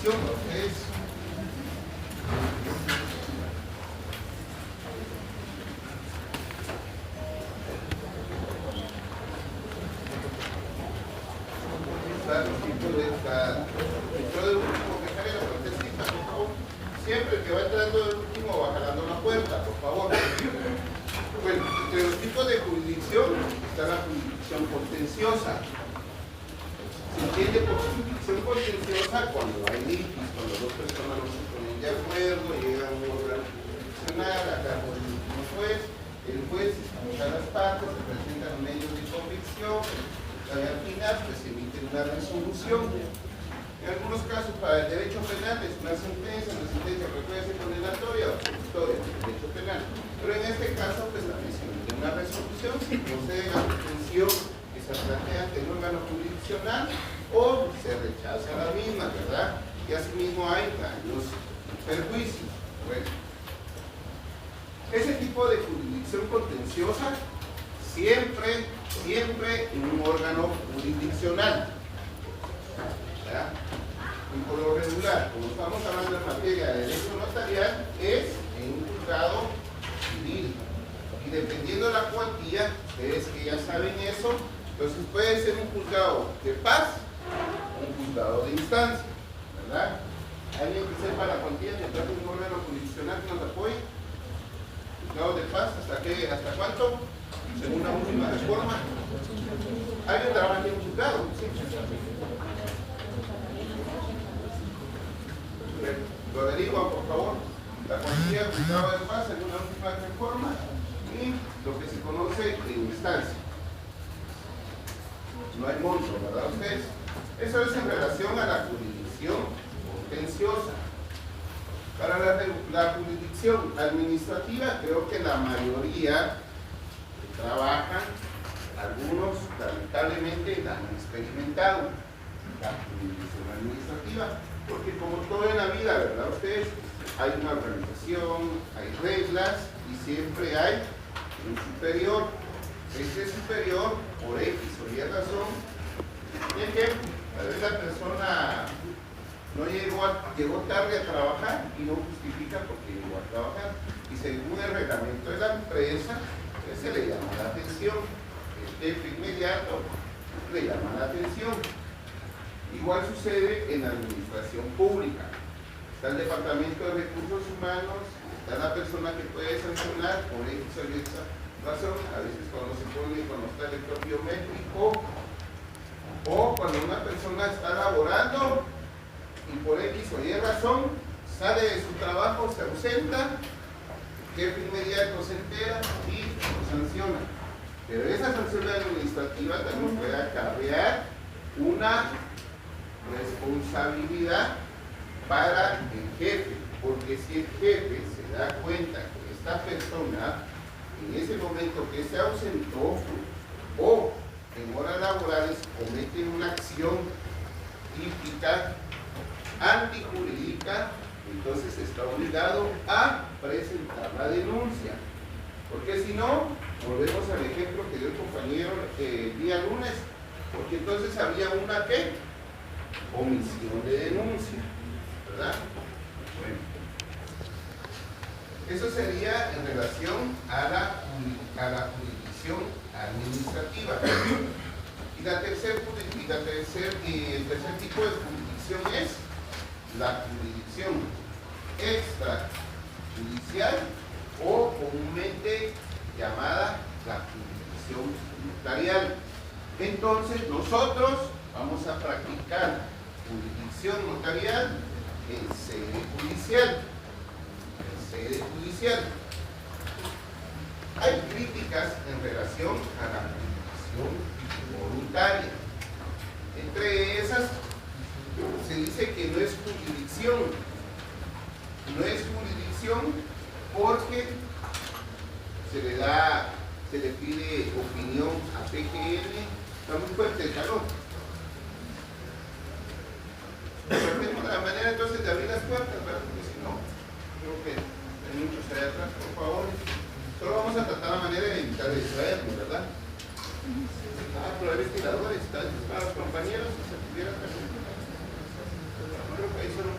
jurisdicción, es siempre el que va entrando el último va jalando la puerta, por favor. Bueno, entre los tipos de jurisdicción está la jurisdicción contenciosa. Se entiende por jurisdicción contenciosa cuando hay litis, cuando dos personas no se ponen de acuerdo, llega un órgano jurisdiccional, acá por el último juez, el juez escucha las partes, se presentan medios de convicción, y al final pues se emite una resolución. En algunos casos, para el derecho penal es una sentencia que puede ser condenatoria o ejecutoria del derecho penal. Pero en este caso, pues también se emite una resolución, se procede a la detención que se plantea ante el órgano jurisdiccional o se rechaza la misma, ¿verdad? Y asimismo hay daños y perjuicios. Bueno, ese tipo de jurisdicción contenciosa siempre en un órgano jurisdiccional. ¿Verdad? Y por lo regular, como estamos hablando en materia de derecho notarial, es en un juzgado civil. Y dependiendo de la cuantía, ustedes que ya saben eso, entonces puede ser un juzgado de paz o un juzgado de instancia, ¿verdad? ¿Alguien que sepa la cuantía detrás de un órgano jurisdiccional que nos apoye? ¿Juzgado de paz? ¿Hasta cuánto? Según la última reforma. ¿Alguien trabaja aquí en un juzgado? Sí. Lo averiguan, por favor, la cuantía de juzgado de paz según la última reforma y lo que se conoce en instancia. No hay monto, ¿verdad ustedes? Eso es en relación a la jurisdicción contenciosa. Para la jurisdicción administrativa, creo que la mayoría trabajan, algunos lamentablemente la han experimentado, la jurisdicción administrativa. Porque como todo en la vida, ¿verdad? Ustedes, hay una organización, hay reglas y siempre hay un superior. Este superior, por X o Y razón, ejemplo, tal vez la persona no llegó tarde a trabajar y no justifica por qué llegó a trabajar. Y según el reglamento de la empresa, pues se le llama la atención. El jefe inmediato le llama la atención. Igual sucede en la administración pública. Está el Departamento de Recursos Humanos, está la persona que puede sancionar por X o Y razón, a veces cuando está el lector biométrico, o cuando una persona está laborando y por X o Y razón sale de su trabajo, se ausenta, el jefe inmediato se entera y lo sanciona. Pero esa sanción administrativa también puede acarrear una responsabilidad para el jefe, porque si el jefe se da cuenta que esta persona en ese momento que se ausentó o en horas laborales comete una acción típica antijurídica, entonces está obligado a presentar la denuncia, porque si no, volvemos al ejemplo que dio el compañero el día lunes, porque entonces había una ¿qué? Omisión de denuncia, ¿verdad? Bueno, eso sería en relación a la jurisdicción administrativa. Y el tercer tipo de jurisdicción es la jurisdicción extrajudicial o comúnmente llamada la jurisdicción notarial. Entonces nosotros vamos a practicar jurisdicción notarial en sede judicial. Hay críticas en relación a la jurisdicción voluntaria. Entre esas se dice que no es jurisdicción. No es jurisdicción porque se le pide opinión a PGN. Está muy fuerte el calor. Tenemos la manera entonces de abrir las puertas, ¿verdad? Porque si no, creo que hay muchos allá atrás, por favor. Solo vamos a tratar la manera de evitar distraernos, ¿verdad? Pero el ventilador está para los compañeros, si se pudieran. Creo que ahí solo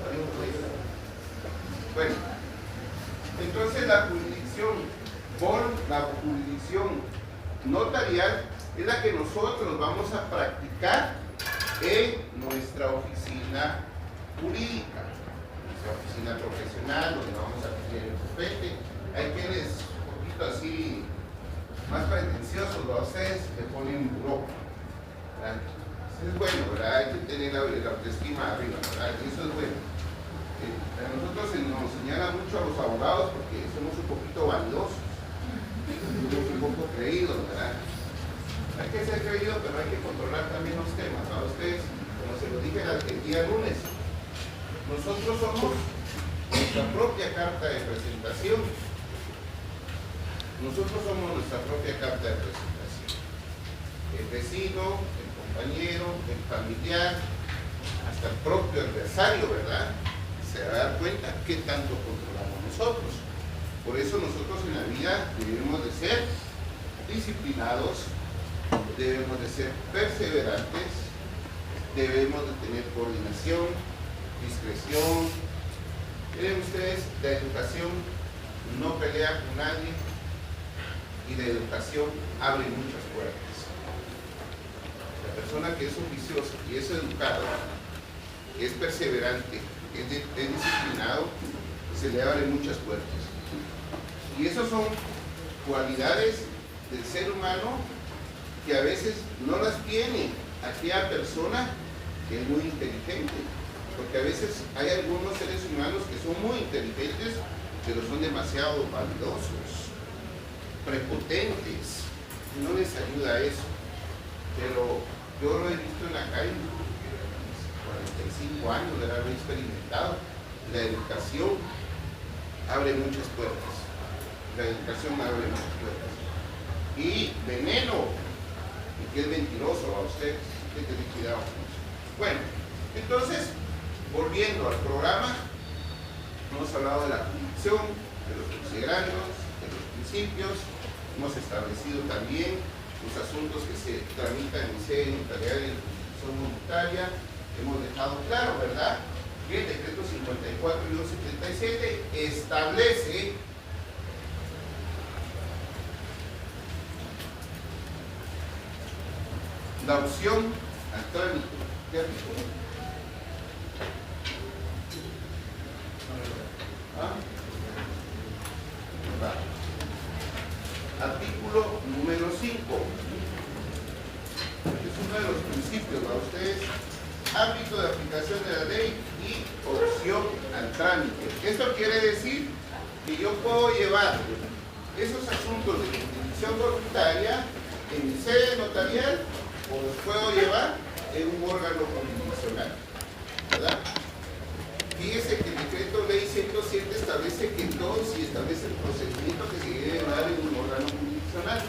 nosotros vamos a practicar en nuestra oficina jurídica, nuestra oficina profesional, donde vamos a tener el bufete. Hay quienes un poquito así más pretenciosos, ¿no? Ustedes le ponen buró, ¿verdad? Eso es bueno, ¿verdad? Hay que tener la autoestima arriba, ¿verdad? Eso es bueno. A nosotros se nos señala mucho a los abogados porque somos un poquito vanidosos, somos un poco creídos, ¿verdad? Hay que ser creído, pero hay que controlar también los temas. A ustedes, como se lo dije el día lunes, nosotros somos nuestra propia carta de presentación. Nosotros somos nuestra propia carta de presentación. El vecino, el compañero, el familiar, hasta el propio adversario, ¿verdad? Se va a dar cuenta qué tanto controlamos nosotros. Por eso nosotros en la vida debemos de ser disciplinados, debemos de ser perseverantes, debemos de tener coordinación, discreción. Miren ustedes, la educación no pelea con nadie y la educación abre muchas puertas. La persona que es oficiosa y es educado, es perseverante, es disciplinado, se le abren muchas puertas. Y esas son cualidades del ser humano que a veces no las tiene aquella persona que es muy inteligente, porque a veces hay algunos seres humanos que son muy inteligentes, pero son demasiado vanidosos, prepotentes, y no les ayuda eso. Pero yo lo he visto en la calle, 45 años de haberlo experimentado. La educación abre muchas puertas. La educación abre muchas puertas. Y veneno, que es mentiroso a ustedes, hay que tener cuidado con eso. Bueno, entonces, volviendo al programa, hemos hablado de la jurisdicción, de los considerandos, de los principios, hemos establecido también los asuntos que se tramitan en sede notarial y en jurisdicción voluntaria. Hemos dejado claro, ¿verdad?, que el decreto 54-77 establece la opción al trámite de artículo. Artículo número 5. Es uno de los principios para ustedes. Ámbito de aplicación de la ley y opción al trámite. Esto quiere decir que yo puedo llevar esos asuntos de jurisdicción voluntaria en mi sede notarial o los puedo llevar en un órgano jurisdiccional, ¿verdad? Fíjese que el decreto ley 107 establece que todos y establece el procedimiento que se debe dar en un órgano jurisdiccional.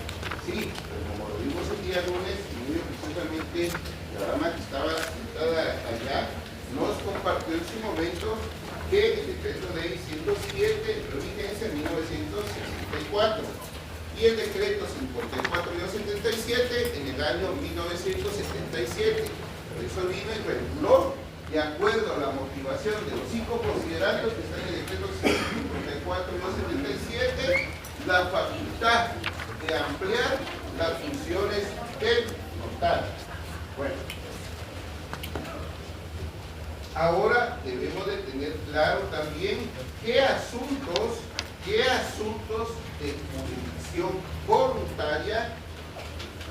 Sí, pero como lo vimos el día lunes, muy precisamente la dama que estaba sentada allá nos compartió en su momento que el decreto ley 107 entró en vigencia en 1964 y el decreto 54-77 en el año 1977. Por eso vino y reguló, de acuerdo a la motivación de los 5 considerandos que están en el decreto 54-77, la facultad de ampliar las funciones del notario. Bueno, ahora debemos de tener claro también qué asuntos de jurisdicción voluntaria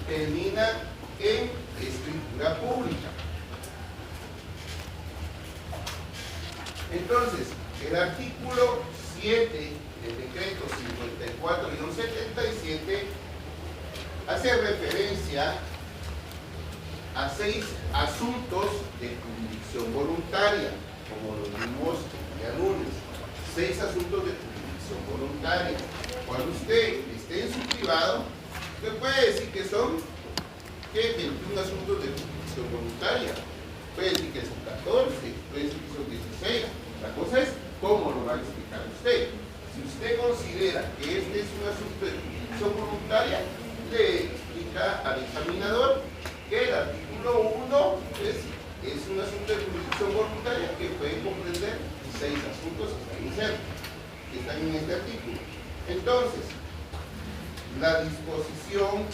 terminan en escritura pública. Entonces, el artículo 7 del decreto 54-77 hace referencia a 6 asuntos de jurisdicción voluntaria, como lo vimos el día lunes. 6 asuntos de jurisdicción voluntaria. Cuando usted esté en su privado, usted puede decir que son 21 asuntos de jurisdicción voluntaria. Puede decir que son 14, puede decir que son 16. La cosa es cómo lo va a explicar usted. Si usted considera que este es un asunto de jurisdicción voluntaria, le explica al examinador que el artículo 1 es un asunto de jurisdicción voluntaria que puede comprender 6 asuntos que están en este artículo. Entonces, la disposición,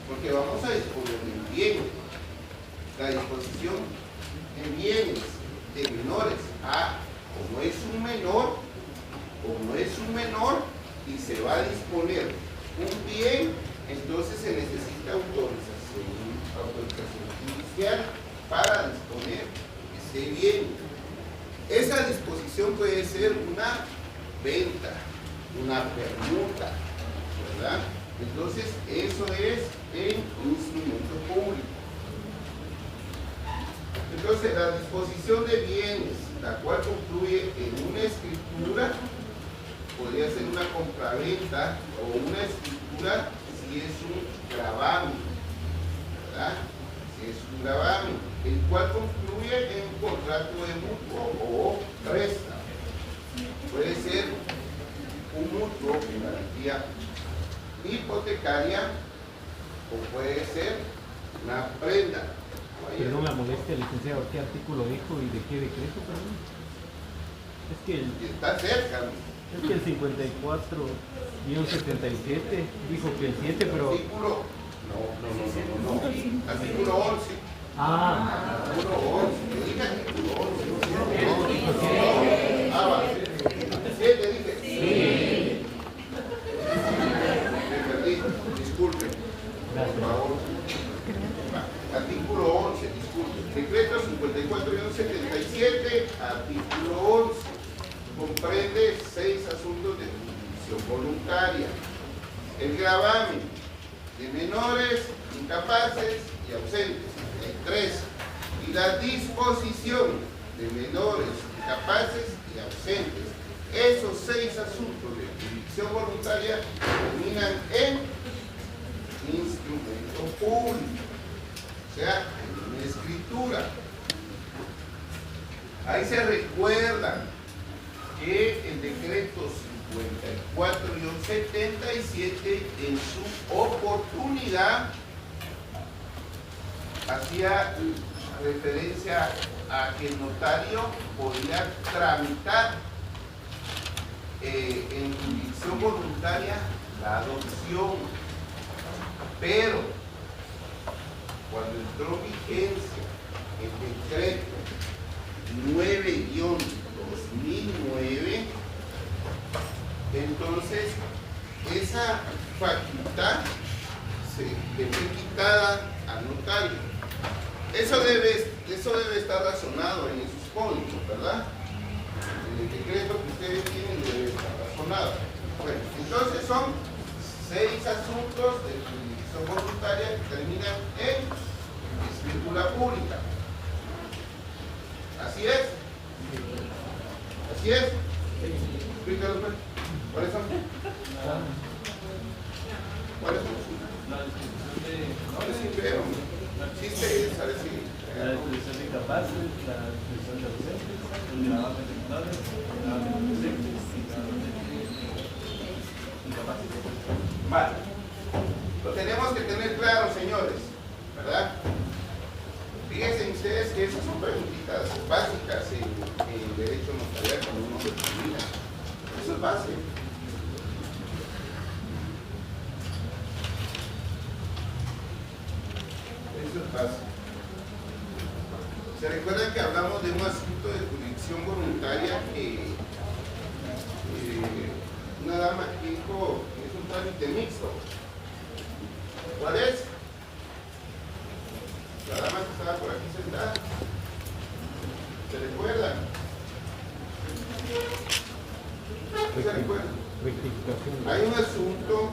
porque vamos a disponer la disposición de bienes de menores a, como es un menor y se va a disponer un bien, entonces se necesita autorización judicial para disponer ese bien. Esa disposición puede ser una venta, una permuta, ¿verdad? Entonces, eso es en instrumento público. Entonces, la disposición de bienes, la cual concluye en una escritura, podría ser una compraventa o una escritura si es un gravamen, ¿verdad? Si es un gravamen, el cual concluye en un contrato de mutuo o préstamo. Puede ser un mutuo con garantía hipotecaria o puede ser una prenda. Perdón la molestia, licenciado, ¿qué artículo dijo y de qué decreto, perdón? Es que está cerca, ¿no? Es que el 54-77 dijo que el 7, pero... Artículo... No. Artículo 11. Artículo 11. Yo dije artículo 11. Va. 7 dije. Sí. Me perdí. Disculpe. Por favor. Artículo 11, disculpe. Decreto 54-77, artículo 11. Comprende 6 asuntos de jurisdicción voluntaria. El gravamen de menores, incapaces y ausentes, hay 3. Y la disposición de menores, incapaces y ausentes. Esos 6 asuntos de jurisdicción voluntaria terminan en instrumento público, o sea, en una escritura. Ahí se recuerdan que el decreto 54-77 en su oportunidad hacía referencia a que el notario podía tramitar en jurisdicción voluntaria la adopción, pero cuando entró en vigencia el decreto 9-2009, entonces esa facultad se le fue quitada al notario. Eso debe estar razonado en esos códigos, ¿verdad? En el decreto que ustedes tienen debe estar razonado. Bueno, entonces son 6 asuntos de jurisdicción voluntaria que terminan en escritura pública. ¿Así es? ¿Así es? Explícalo, pues. ¿Cuáles son? ¿Cuáles son? La descripción de... No les sirve, hombre. Existe esa, decir. La descripción de incapaces, la descripción de ausentes, el gravamen de menores, el gravamen de ausentes y el gravamen de incapaces. Vale. Lo tenemos que tener claro, señores, ¿verdad? Fíjense ustedes que esas son preguntitas básicas en derecho notarial cuando uno se termina. Eso es básico. Eso es básico. ¿Se recuerdan que hablamos de un asunto de jurisdicción voluntaria que una dama que dijo que es un trámite mixto? ¿Cuál es? La dama que estaba por aquí sentada. ¿Se recuerdan? ¿Se recuerdan? Hay un asunto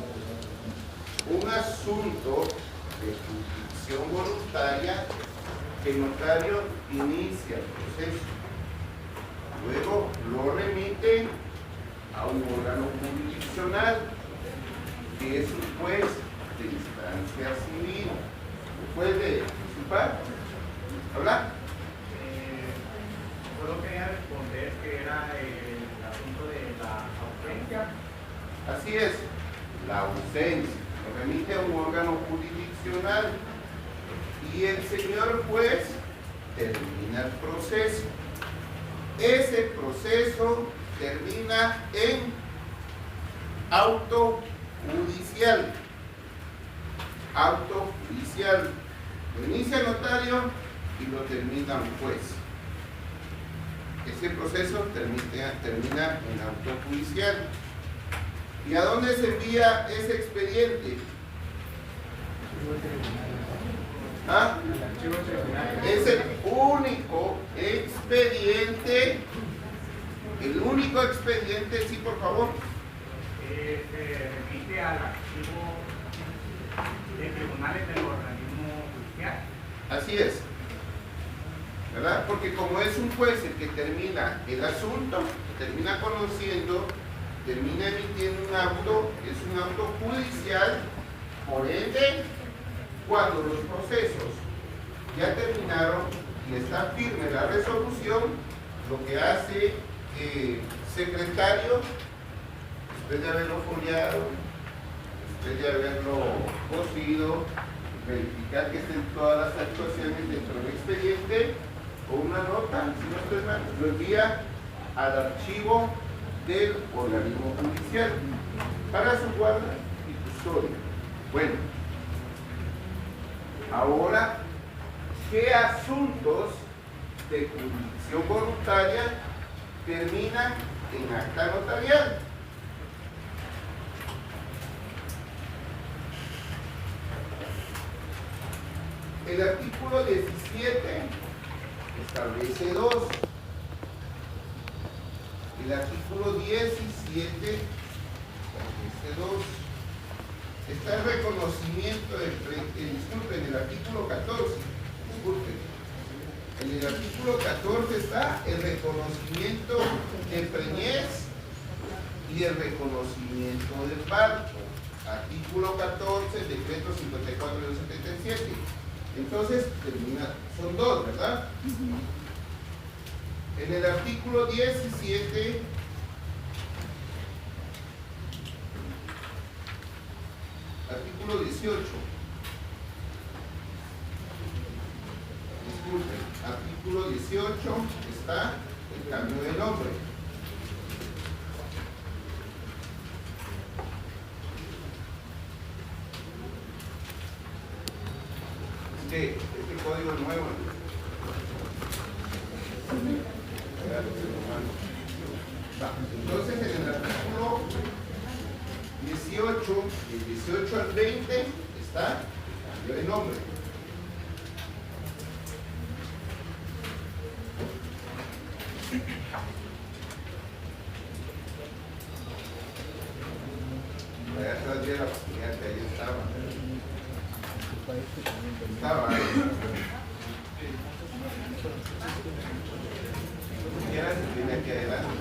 de jurisdicción voluntaria que el notario inicia el proceso. Luego lo remite a un órgano jurisdiccional que es un juez de instancia civil. ¿Puede participar? ¿Hablar? Solo quería responder que era el asunto de la ausencia. Así es, la ausencia. Lo remite a un órgano jurisdiccional y el señor juez termina el proceso. Ese proceso termina en auto judicial. Auto judicial. Lo inicia el notario y lo termina un juez. Ese proceso termina en auto judicial. ¿Y a dónde se envía ese expediente? ¿Ah? Es el único expediente, sí, por favor. Se remite al archivo de tribunales del organismo judicial. Así es, ¿verdad? Porque como es un juez el que termina el asunto, termina conociendo, termina emitiendo un auto, es un auto judicial, por ende, cuando los procesos ya terminaron y está firme la resolución, lo que hace el secretario, después de haberlo foliado, después de haberlo cosido, verificar que estén todas las actuaciones dentro del expediente, o una nota, si no estoy mal, lo envía al archivo del organismo judicial para su guarda y custodia. Bueno, ahora, ¿qué asuntos de jurisdicción voluntaria terminan en acta notarial? El artículo 17 establece dos. El artículo 17 establece dos. Está el reconocimiento disculpen, el artículo 14. Disculpen. En el artículo 14 está el reconocimiento de preñez y el reconocimiento de parto. Artículo 14, decreto 54 del 77. Entonces, son dos, ¿verdad? En el artículo 17, artículo 18, disculpen, artículo 18 está el cambio de nombre. Este código nuevo. Entonces, en el artículo 18, del 18 al 20, está el cambio de nombre. Allá atrás de la posibilidad que ahí estaba. Estaba ahí. Se tiene aquí adelante.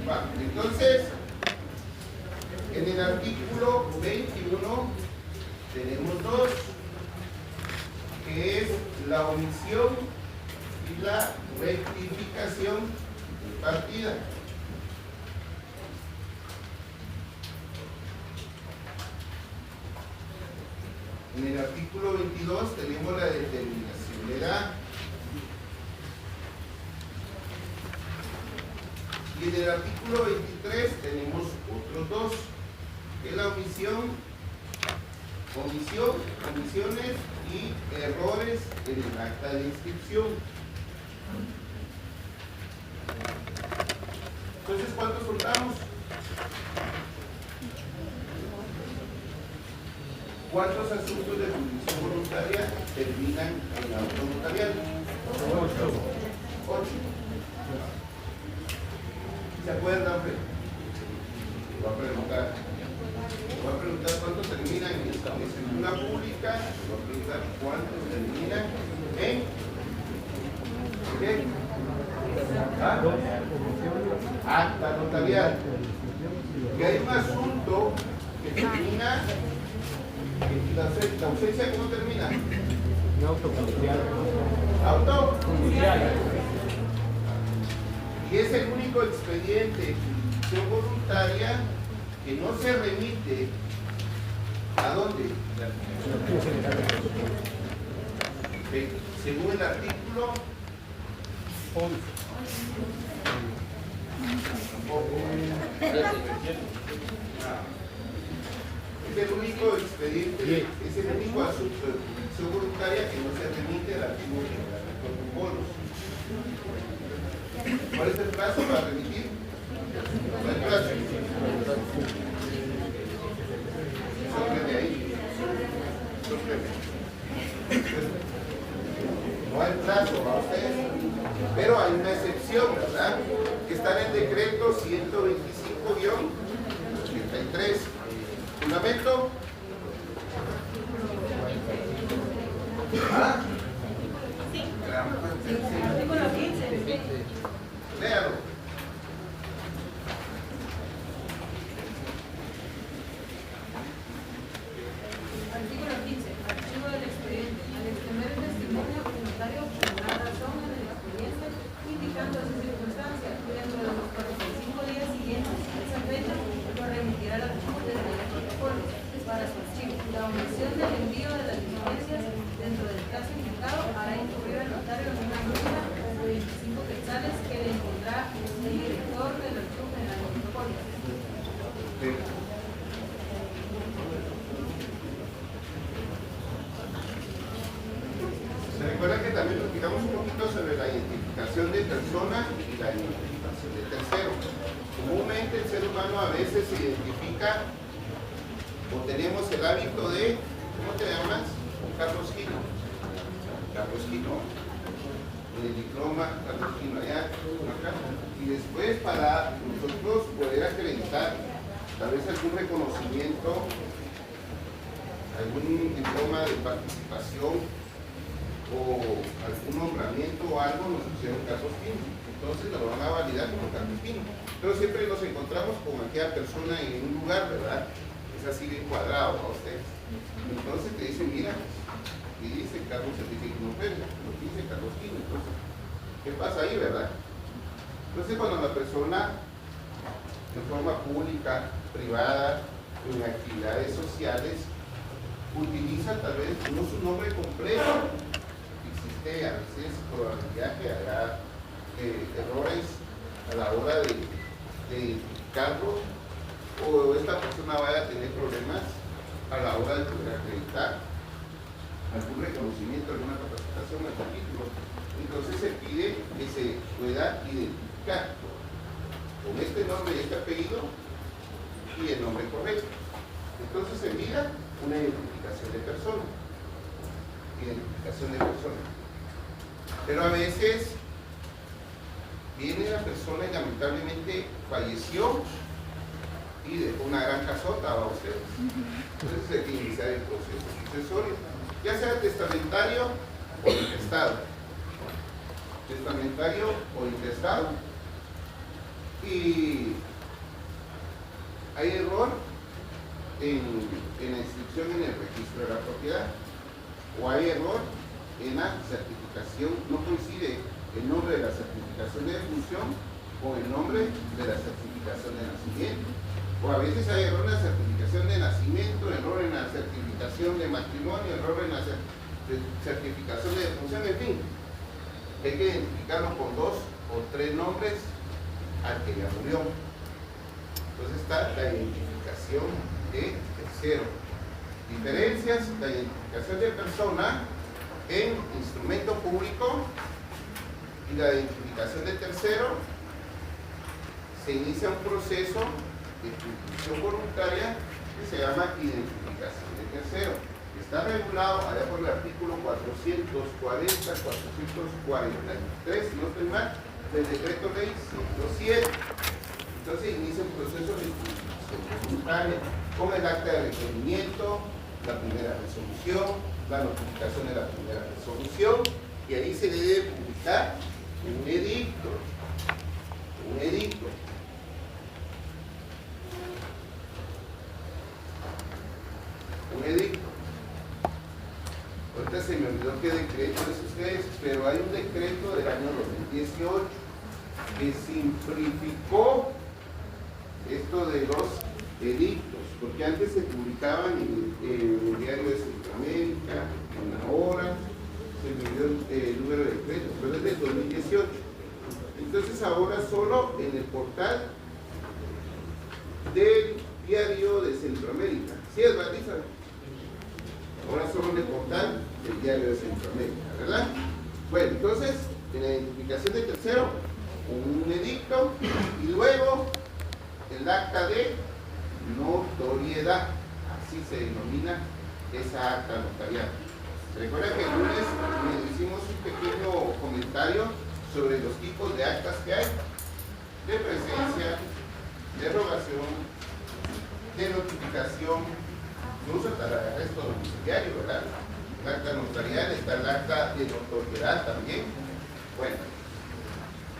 Va, entonces, en el artículo 21 tenemos dos, que es la omisión y la rectificación de partida. En el artículo 22 tenemos la determinación de edad. Y en el artículo 23 tenemos otros dos, que es la omisiones y errores en el acta de inscripción. Entonces, ¿cuántos contamos? ¿Cuántos asuntos de jurisdicción voluntaria terminan en la auto notarial? 8. ¿Se acuerdan? Voy a preguntar cuántos terminan en escritura pública. Voy a preguntar cuántos terminan en ¿qué? Acta notarial. Que hay un asunto que termina, la ausencia, ¿cómo termina? Un auto judicial. Auto Judicial. Y es el único expediente de jurisdicción voluntaria que no se remite ¿a dónde? Según el artículo 11. Es el único expediente, es el único asunto de jurisdicción voluntaria que no se remite al archivo de los protocolos. ¿Cuál es el plazo para remitir? No hay plazo. Sópreme ahí. Sópreme. No hay plazo para ustedes. Pero hay una excepción, ¿verdad? Que está en el decreto 125-83. Fundamento. ¿Ah? Artículo 15. Léalo. Artículo 15. Archivo del expediente. Al exponer el testimonio, el notario pondrá razón en el expediente, indicando esa circunstancia. Dentro de los 45 días siguientes a esa fecha, lo remitirá al archivo de protocolos para su archivo. La omisión del envío de las diligencias dentro del plazo indicado hará incurrir al notario en una multa de 25 quetzales que le impondrá el director del archivo general de protocolos. Sí. Se recuerda que también nos fijamos un poquito sobre la identificación de persona y la identificación de tercero. Comúnmente el ser humano a veces se identifica o tenemos el hábito de, ¿cómo te llamas? Carlos Gino. Carlos Gino. En el diploma, Carlos Gino allá, acá. Y después para nosotros poder acreditar tal vez algún reconocimiento, algún diploma de participación o algún nombramiento o algo, nos pusieron Carlos Gino. Entonces nos lo van a validar como Carlos Gino. Pero siempre nos encontramos con aquella persona en un lugar, ¿verdad? Es así de cuadrado a ustedes. Entonces te dicen, mira, y dice Carlos Certificado Pérez, lo dice Carlos Gino. Entonces, ¿qué pasa ahí, verdad? Entonces cuando la persona de forma pública, privada, en actividades sociales, utiliza tal vez no su nombre completo, existe a veces probabilidad que haga errores a la hora de identificarlo, o esta persona vaya a tener problemas a la hora de poder acreditar algún reconocimiento, alguna capacitación, algún título. Entonces se pide que se pueda identificar con este nombre y este apellido y el nombre correcto. Entonces se mira una identificación de persona. Identificación de persona. Pero a veces viene la persona y lamentablemente falleció y dejó una gran casota a ustedes. Entonces hay que iniciar el proceso sucesorio, ya sea testamentario o intestado. Testamentario o intestado. Y hay error en la inscripción en el registro de la propiedad, o hay error en la certificación, no coincide el nombre de la certificación de defunción con el nombre de la certificación de nacimiento, o a veces hay error en la certificación de nacimiento, error en la certificación de matrimonio, error en la certificación de defunción, en fin, hay que identificarlo con 2 o 3 nombres al que ya murió. Entonces está la identificación de tercero. Diferencias: la identificación de persona en instrumento público y la identificación de tercero. Se inicia un proceso de inscripción voluntaria que se llama identificación de tercero. Está regulado allá por el artículo 440-443, si no estoy mal, del decreto ley 107. Entonces inicia un proceso de inscripción voluntaria con el acta de requerimiento, la primera resolución, la notificación de la primera resolución, y ahí se debe publicar un edicto. Un edicto. Un edicto. Ahorita se me olvidó qué decreto es ustedes, pero hay un decreto del año 2018 que simplificó esto de los edictos, porque antes se publicaban en el diario de Centroamérica, en La Hora, se me olvidó el número de decretos, pero es del 2018. Entonces ahora solo en el portal del diario de Centroamérica. ¿Sí es verdad? Ahora solo en el portal el diario de Centroamérica, ¿verdad? Bueno, entonces, en la identificación de tercero, un edicto y luego el acta de notoriedad, así se denomina esa acta notarial. Recuerda que el lunes hicimos un pequeño comentario sobre los tipos de actas que hay: de presencia, de rogación, de notificación, incluso hasta el arresto domiciliario, ¿verdad? El acta notarial, está el acta de notoriedad también. Bueno,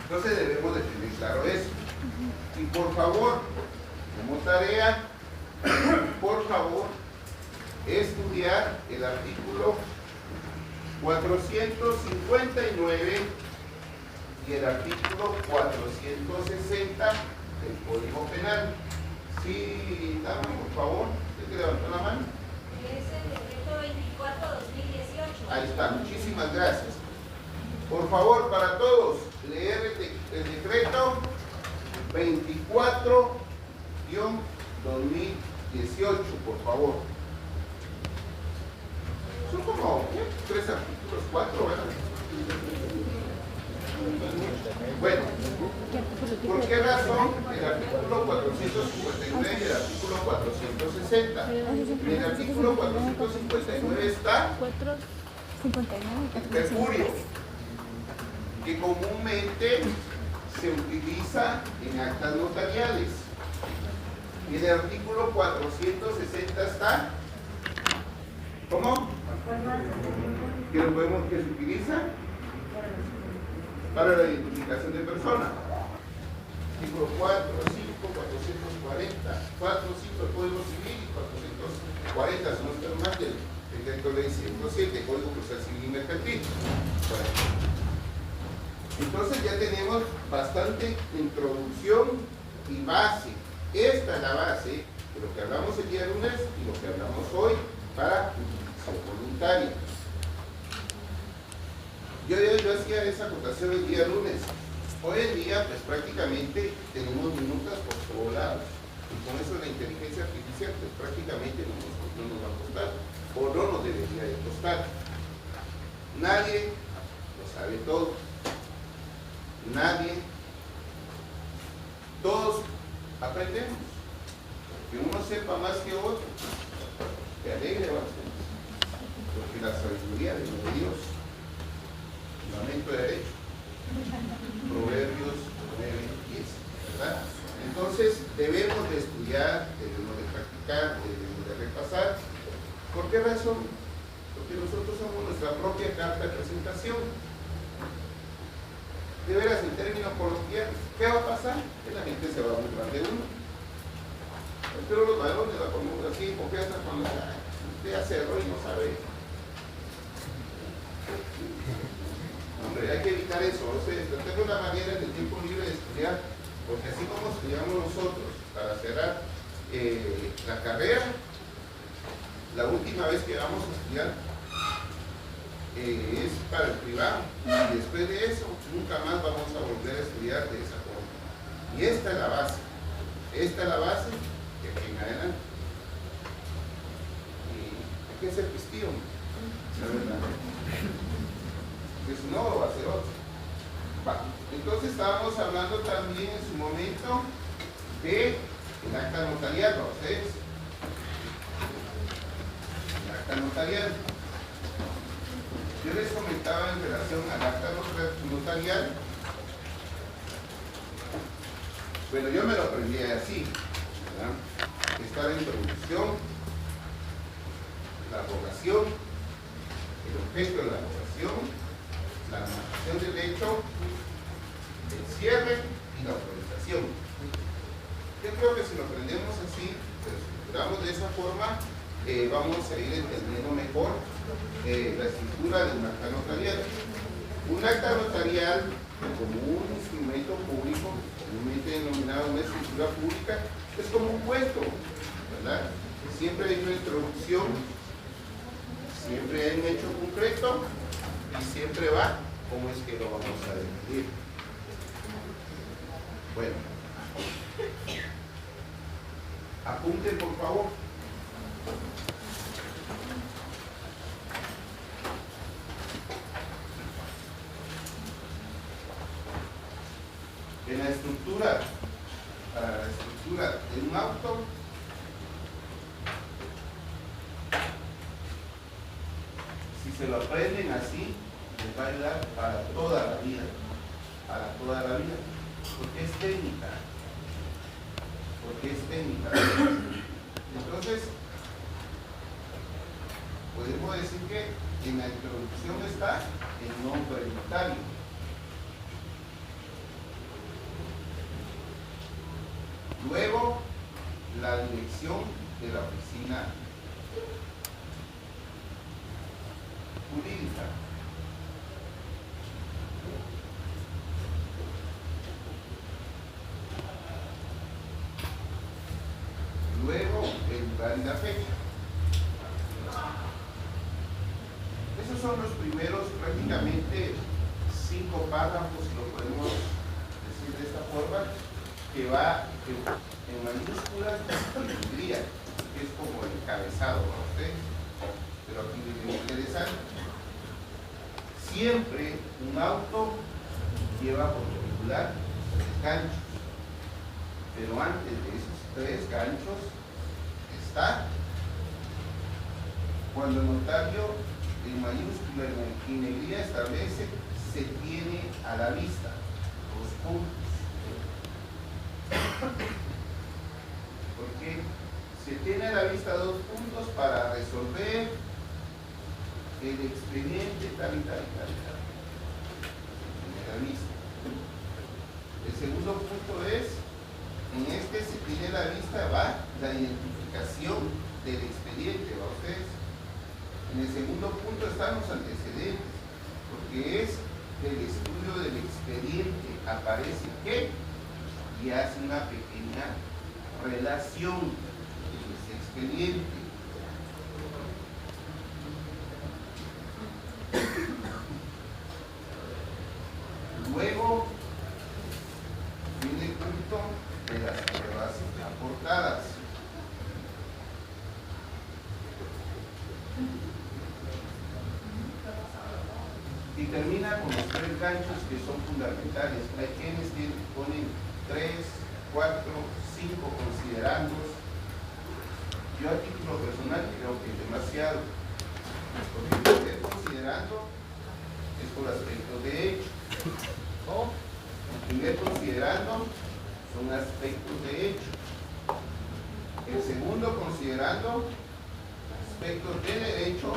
entonces debemos de tener claro eso. Y por favor, como tarea, por favor, estudiar el artículo 459 y el artículo 460 del Código Penal. Sí, dame por favor, ¿usted que levantó la mano? Es el decreto 24/2018. Ahí está, muchísimas gracias. Por favor, para todos, leer el decreto 24/2018, por favor. Son como, ¿qué? 3 artículos, 4, ¿verdad? Bueno, ¿por qué razón el artículo 459 y el artículo 460? En el artículo 459 está el perjurio, que comúnmente se utiliza en actas notariales. Y en el artículo 460 está, ¿cómo? Que lo podemos, que se utiliza para la identificación de personas. Artículo 4, 5, 440, 4, 5 del Código Civil y 440 son los temas del decreto ley 107, Código Procesal Civil y Mercantil. Bueno. Entonces ya tenemos bastante introducción y base. Esta es la base de lo que hablamos el día lunes y lo que hablamos hoy para utilización voluntaria. Yo hacía esa acotación el día lunes. Hoy en día, pues prácticamente tenemos minutas por todos lados. Y con eso la inteligencia artificial, pues prácticamente no nos va a costar, o no nos debería de costar. Nadie lo sabe todo. Nadie. Todos aprendemos. Que uno sepa más que otro, que alegre bastante. Porque la sabiduría de Dios, fundamento de derecho, Proverbios 9:10, ¿verdad? Entonces debemos de estudiar, debemos de practicar, debemos de repasar. ¿Por qué razón? Porque nosotros somos nuestra propia carta de presentación. De veras, en términos coloquiales, ¿qué va a pasar? Que la gente se va a burlar de uno. Pero los varones la ponemos así, porque hasta cuando usted hace error y no sabe. Hombre, hay que evitar eso. O sea, tengo una manera en el tiempo libre de estudiar, porque así como estudiamos nosotros para cerrar la carrera, la última vez que vamos a estudiar es para el privado, y después de eso nunca más vamos a volver a estudiar de esa forma. Y esta es la base, de aquí en adelante. Y hay que ser pistillo, la verdad, porque si no va a ser otro. Entonces estábamos hablando también en su momento de el acta notarial, ¿no? Ustedes, el acta notarial. Yo les comentaba en relación al acta notarial. Bueno, yo me lo aprendí así, ¿verdad? Está la introducción, la rogación, el objeto de la rogación, la narración del hecho, el cierre y la autorización. Yo creo que si lo aprendemos así, lo estructuramos de esa forma, vamos a ir entendiendo mejor la estructura de un acta notarial. Un acta notarial, como un instrumento público, comúnmente denominado una escritura pública, es como un cuento, ¿verdad? Siempre hay una introducción, siempre hay un hecho concreto y siempre va cómo es que lo vamos a dividir. Bueno, apunten por favor. En la estructura, para la estructura de un auto, si se lo aprenden así, les va a ayudar para toda la vida, porque es técnica, Entonces, podemos decir que en la introducción está el nombre del notario. Luego, la dirección de la oficina jurídica. Luego, el lugar y la fecha. Esos son los primeros prácticamente 5 párrafos, si lo podemos decir de esta forma, que va en mayúsculas y tendría, que es como el encabezado para ustedes, pero aquí viene interesante. Siempre un auto lleva por lo regular 3 ganchos, pero antes de esos 3 ganchos está cuando el notario en mayúscula y negrilla establece se tiene a la vista 2 puntos. Porque se tiene a la vista 2 puntos para resolver el expediente tal y tal. Se tiene a la vista. El segundo punto es, en este se tiene a la vista va la identificación del expediente, ¿va ustedes? En el segundo punto están los antecedentes, porque es el estudio del expediente, aparece que y hace una pequeña relación de ese expediente. Luego viene el punto de las pruebas aportadas. Y termina con los 3 ganchos que son fundamentales. Hay quienes ponen 3, 4, 5 considerandos. Yo a título personal creo que es demasiado. Porque el primer considerando es por aspectos de hecho. El primer considerando son aspectos de hecho. El segundo considerando aspectos de derecho.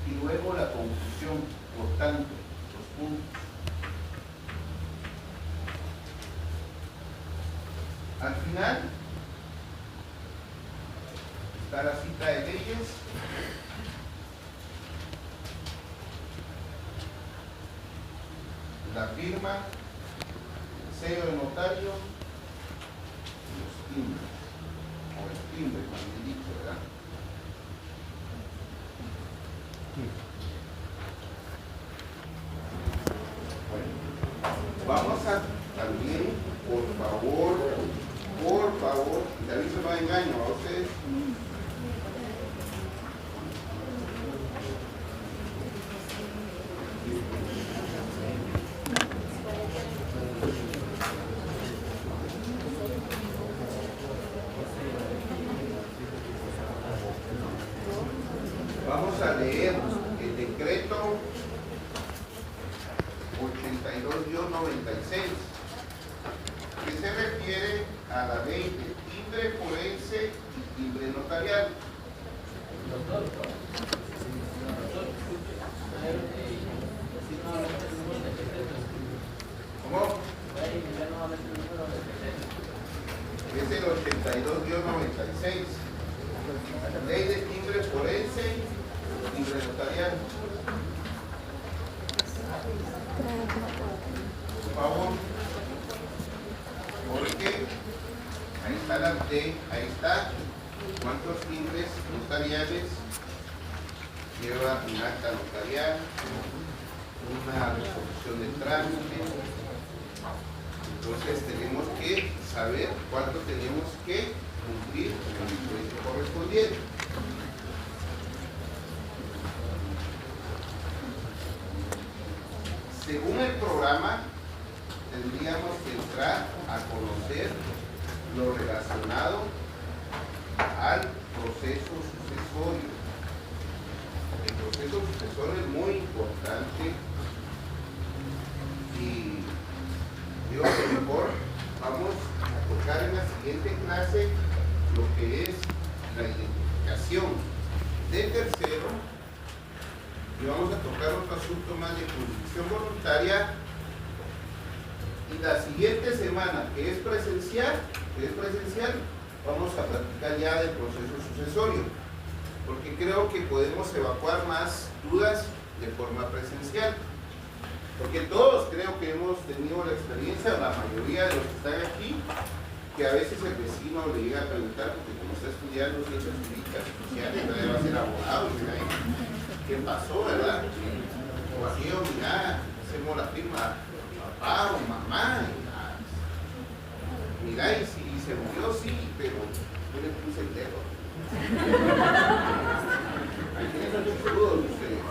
Y luego la conclusión, por tanto, los puntos. Al final está la cita de leyes, la firma, el sello de notario y los timbres, o el timbre, como he dicho, ¿verdad? Bueno, vamos a también, por favor, y también se no engaño a ustedes. Vamos a leer el decreto 82-96, que se refiere a la ley de timbre forense y timbre notarial. ¿Cómo? Es el 82-96, la ley de timbre forense y timbre notarial. Por favor, porque ahí está la D, ahí está cuántos timbres notariales lleva un acta notarial, una resolución de trámite. Entonces tenemos que saber cuánto tenemos que cumplir con el impuesto correspondiente. al proceso sucesorio. El proceso sucesorio es muy importante y digo que mejor vamos a tocar en la siguiente clase lo que es la identificación de tercero y vamos a tocar otro asunto más de jurisdicción voluntaria. Y la siguiente semana, que es presencial, vamos a platicar ya del proceso sucesorio, porque creo que podemos evacuar más dudas de forma presencial. Porque todos creo que hemos tenido la experiencia, la mayoría de los que están aquí, que a veces el vecino le llega a preguntar, porque como está estudiando ciencias jurídicas sociales, ¿verdad? Va a ser abogado, mira, ¿qué pasó, verdad? O así, o mira, hacemos la firma, papá o mamá, mira, y si se murió, sí, pero yo le puse el dedo. ¿Quiénes son chispudos ustedes?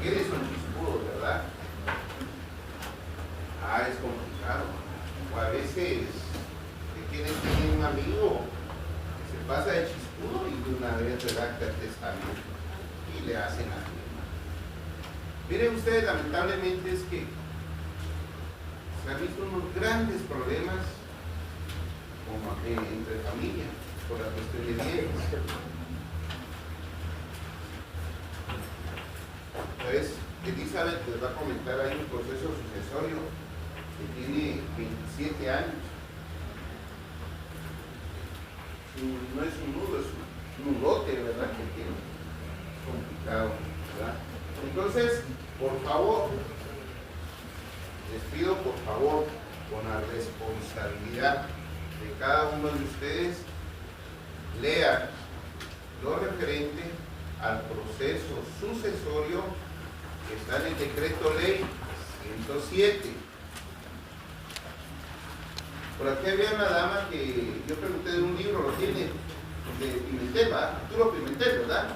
¿Quiénes son chispudos, verdad? Es complicado. O a veces tienen un amigo que se pasa de chispudo y de una vez redacta el testamento y le hacen la firma. Miren ustedes, lamentablemente es que se han visto unos grandes problemas como entre familias por la cuestión de bienes. Entonces, Elizabeth les va a comentar ahí un proceso sucesorio que tiene 27 años. No es un nudo, es un nudote, ¿verdad? Que tiene. Es complicado, ¿verdad? Entonces, por favor, les pido por favor, con la responsabilidad de cada uno de ustedes, lean lo referente al proceso sucesorio que está en el decreto ley 107. Por aquí había una dama que yo pregunté de un libro, lo tiene, de Pimentel, ¿verdad? Arturo Pimentel, ¿verdad?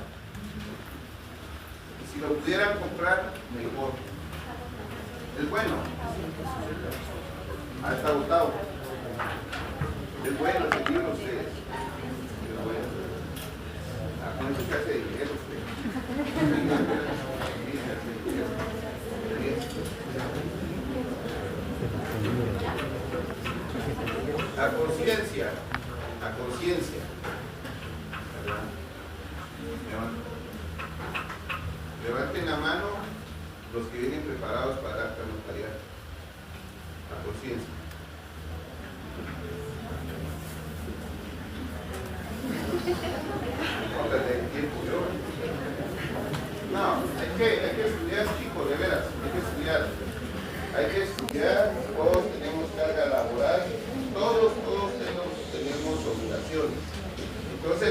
Y si lo pudieran comprar, mejor. Es bueno. Está agotado. Es bueno ese libro, ustedes. Es bueno. Con eso se hace dinero, usted. La conciencia. Levanten la mano los que vienen preparados para el acta notarial. La conciencia. No perder tiempo yo. No, hay que estudiar, chicos, de veras, hay que estudiar, todos tenemos carga laboral, todos tenemos obligaciones. Entonces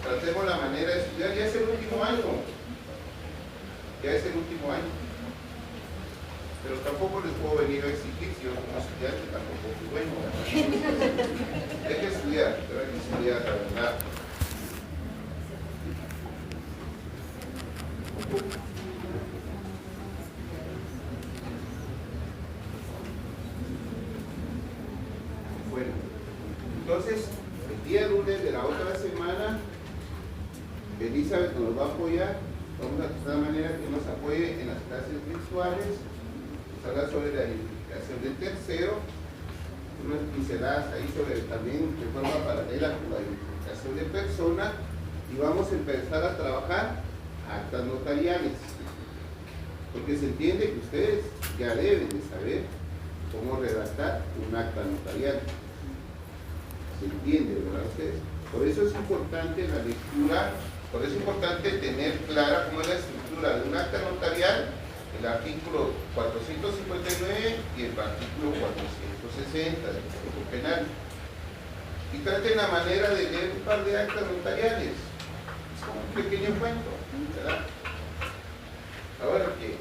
tratemos la manera de estudiar, ya es el último año, pero tampoco les puedo venir a exigir si yo como estudiante tampoco fui bueno. Hay que estudiar, pero hay que estudiar la verdad. Bueno, entonces el día lunes de la otra semana Elizabeth nos va a apoyar. Vamos a tratar de manera que nos apoye en las clases virtuales, nos habla sobre la identificación del tercero, unas pinceladas ahí sobre también de forma paralela con la identificación de persona, y vamos a empezar a trabajar actas notariales, porque se entiende que ustedes ya deben de saber cómo redactar un acta notarial. Se entiende, ¿verdad ustedes? Por eso es importante la lectura. Por eso es importante tener clara cómo es la estructura de un acta notarial, el artículo 459 y el artículo 460 del Código Penal. Y traten la manera de leer un par de actas notariales. Es como un pequeño cuento, ¿verdad? Ahora que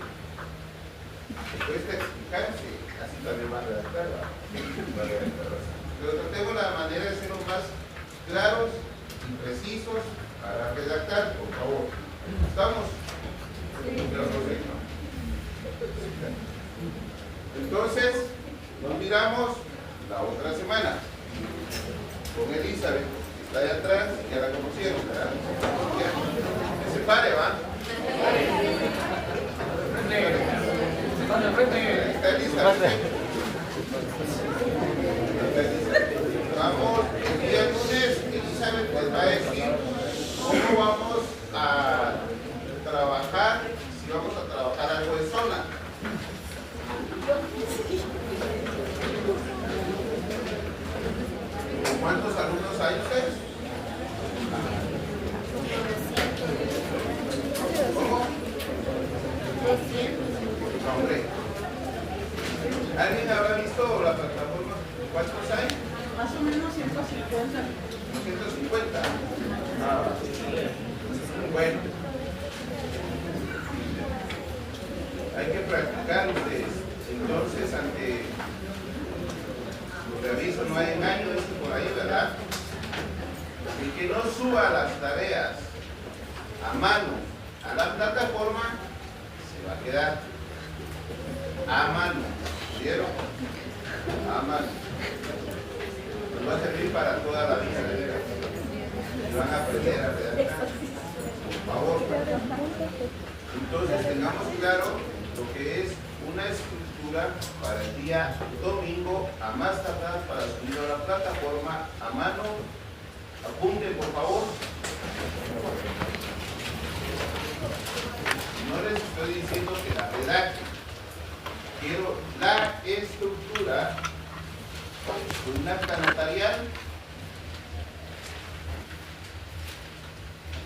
cuesta explicarse, así también va a redactar, pero tratemos la manera de ser los más claros y precisos para redactar, por favor. ¿Estamos? Entonces, nos miramos la otra semana con Elizabeth, que está allá atrás, y a les va a decir cómo vamos a trabajar, si vamos a trabajar algo de zona. ¿Cuántos alumnos hay ustedes? ¿Cómo? Hombre. ¿Alguien habrá visto la plataforma? ¿Cuántos hay? Más o menos 150. 150. Ah, bueno. Hay que practicar ustedes. Entonces, ante los de aviso no hay engaño, es por ahí, ¿verdad? El que no suba las tareas a mano a la plataforma se va a quedar a mano. ¿Vieron? A mano. Nos va a servir para toda la vida. Y van a aprender a redactar. Por favor. Entonces tengamos claro lo que es una estructura para el día domingo, a más tardar para subir a la plataforma a mano. Apunten, por favor. No les estoy diciendo que la redacten. Quiero la estructura de un acta notarial,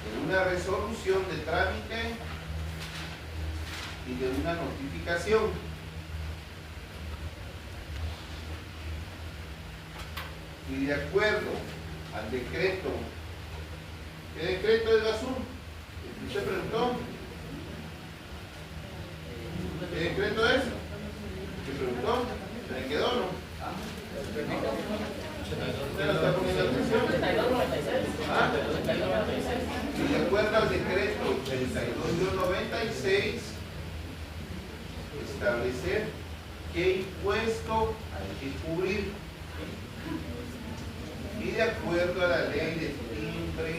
de una resolución de trámite y de una notificación. Y de acuerdo al decreto, ¿qué decreto es Gazú? ¿Usted preguntó? ¿Qué decreto es? ¿Qué preguntó? ¿Se le quedó o no? ¿Usted no está poniendo atención? ¿Ah? Y de acuerdo al decreto 82-96, establecer qué impuesto hay que cubrir. Y de acuerdo a la ley de timbre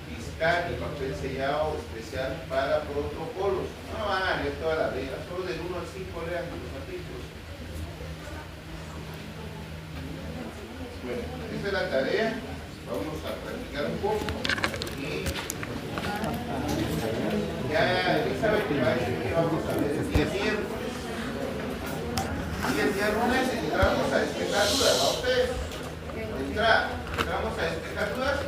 fiscal y papel sellado especial para protocolos. No van a leer toda la ley, solo del 1 al 5 lean los artículos. Bueno, esa es la tarea. Vamos a practicar un poco. Y ya saben que va a decir que vamos a ver el día miércoles. Y el día lunes entramos a despejar dudas. ¿A ustedes? Entramos a despejar dudas.